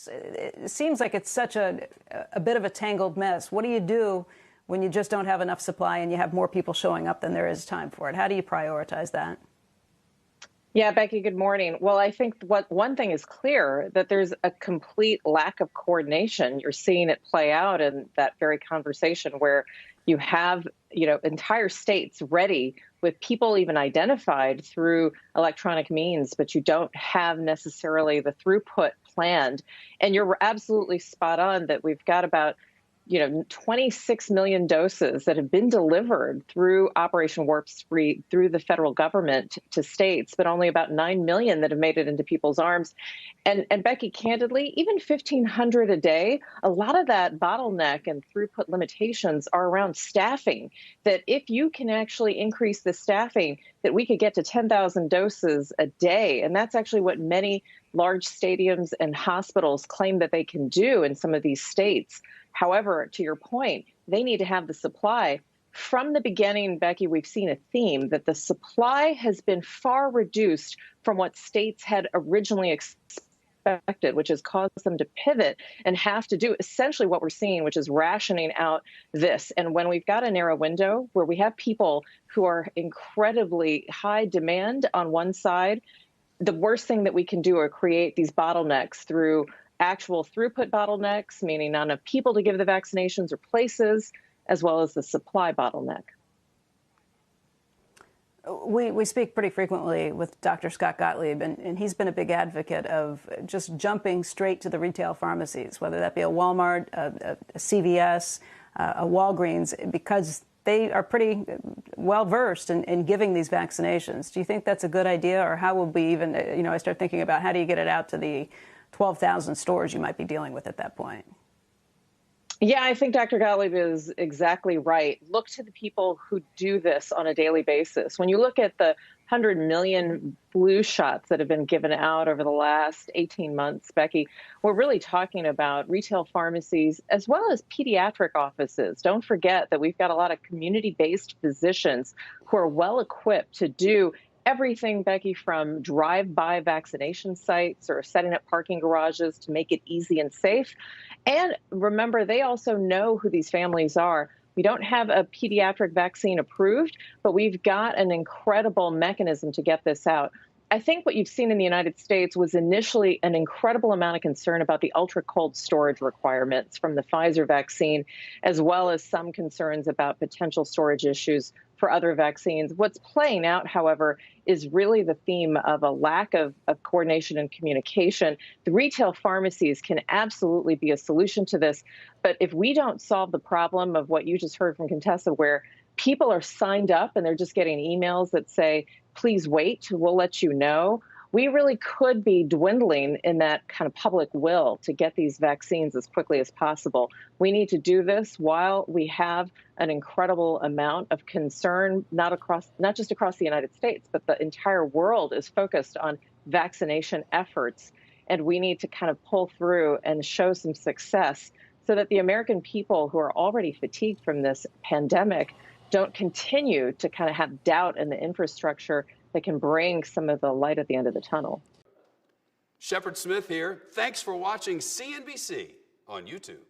It seems like it's such a bit of a tangled mess. What do you do when you just don't have enough supply and you have more people showing up than there is time for it? How do you prioritize that? Yeah, Becky, good morning. Well, I think one thing is clear, that there's a complete lack of coordination. You're seeing it play out in that very conversation where you have, entire states ready with people even identified through electronic means, but you don't have necessarily the throughput planned. And you're absolutely spot on that we've got about 26 million doses that have been delivered through Operation Warp Speed through the federal government to states, but only about 9 million that have made it into people's arms. And Becky, candidly, even 1,500 a day, a lot of that bottleneck and throughput limitations are around staffing, that if you can actually increase the staffing, that we could get to 10,000 doses a day. And that's actually what many large stadiums and hospitals claim that they can do in some of these states. However, to your point, they need to have the supply. From the beginning, Becky, we've seen a theme that the supply has been far reduced from what states had originally expected, which has caused them to pivot and have to do essentially what we're seeing, which is rationing out this. And when we've got a narrow window where we have people who are incredibly high demand on one side, the worst thing that we can do are create these bottlenecks through actual throughput bottlenecks, meaning not enough people to give the vaccinations or places, as well as the supply bottleneck. We speak pretty frequently with Dr. Scott Gottlieb, and he's been a big advocate of just jumping straight to the retail pharmacies, whether that be a Walmart, a CVS, a Walgreens, because they are pretty well versed in giving these vaccinations. Do you think that's a good idea, or how will we even, I start thinking about how do you get it out to the 12,000 stores you might be dealing with at that point? Yeah, I think Dr. Gottlieb is exactly right. Look to the people who do this on a daily basis. When you look at the 100 million flu shots that have been given out over the last 18 months, Becky, we're really talking about retail pharmacies as well as pediatric offices. Don't forget that we've got a lot of community-based physicians who are well equipped to do everything, Becky, from drive-by vaccination sites or setting up parking garages to make it easy and safe. And remember, they also know who these families are. We don't have a pediatric vaccine approved, but we've got an incredible mechanism to get this out. I think what you've seen in the United States was initially an incredible amount of concern about the ultra-cold storage requirements from the Pfizer vaccine, as well as some concerns about potential storage issues for other vaccines. What's playing out, however, is really the theme of a lack of coordination and communication. The retail pharmacies can absolutely be a solution to this, but if we don't solve the problem of what you just heard from Contessa, where people are signed up and they're just getting emails that say, please wait, we'll let you know, we really could be dwindling in that kind of public will to get these vaccines as quickly as possible. We need to do this while we have an incredible amount of concern, not just across the United States, but the entire world is focused on vaccination efforts. And we need to kind of pull through and show some success so that the American people who are already fatigued from this pandemic don't continue to kind of have doubt in the infrastructure that can bring some of the light at the end of the tunnel. Shepard Smith here. Thanks for watching CNBC on YouTube.